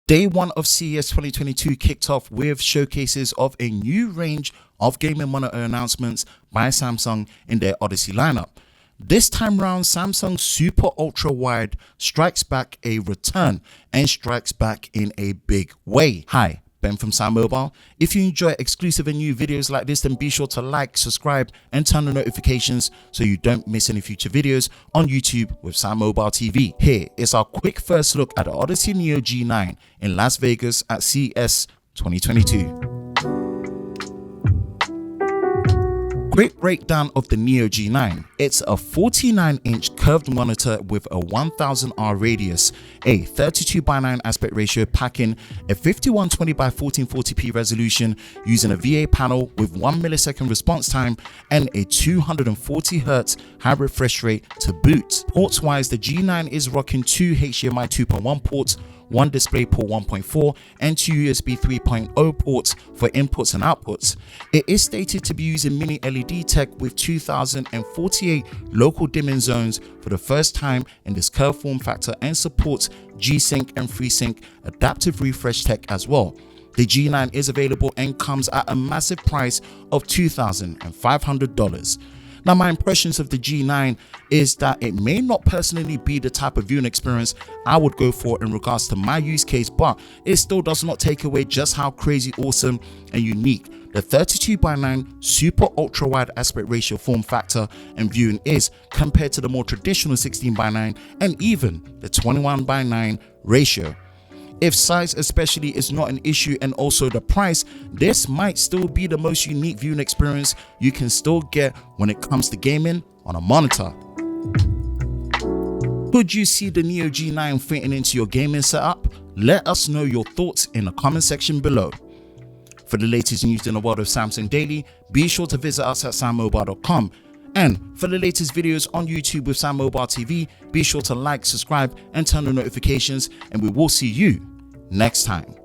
Day one of CES 2022 kicked off with showcases of a new range of gaming monitor announcements by Samsung in their Odyssey lineup. This time round, Samsung's super ultra wide strikes back a return and strikes back in a big way. Hi, Ben from SamMobile. If you enjoy exclusive and new videos like this, then be sure to like, subscribe and turn on notifications so you don't miss any future videos on YouTube with SamMobile TV. Here is our quick first look at the Odyssey Neo G9 in Las Vegas at CES 2022. Quick breakdown of the Neo G9. It's a 49-inch curved monitor with a 1000R radius, a 32:9 aspect ratio packing a 5120x1440p resolution using a VA panel with 1 millisecond response time and a 240Hz high refresh rate to boot. Ports wise, the G9 is rocking 2 HDMI 2.1 ports, 1 DisplayPort 1.4 and 2 USB 3.0 ports for inputs and outputs. It is stated to be using mini LED tech with 2048 local dimming zones for the first time in this curved form factor and supports G-Sync and FreeSync adaptive refresh tech as well. The G9 is available and comes at a massive price of $2,500. Now, my impressions of the G9 is that it may not personally be the type of viewing experience I would go for in regards to my use case, but it still does not take away just how crazy awesome and unique the 32:9 super ultra wide aspect ratio form factor and viewing is compared to the more traditional 16:9 and even the 21:9 ratio. If size especially is not an issue and also the price, this might still be the most unique viewing experience you can still get when it comes to gaming on a monitor. Could you see the Neo G9 fitting into your gaming setup? Let us know your thoughts in the comment section below. For the latest news in the world of Samsung Daily, be sure to visit us at SamMobile.com. And for the latest videos on YouTube with SamMobile TV, be sure to like, subscribe and turn on notifications, and we will see you next time.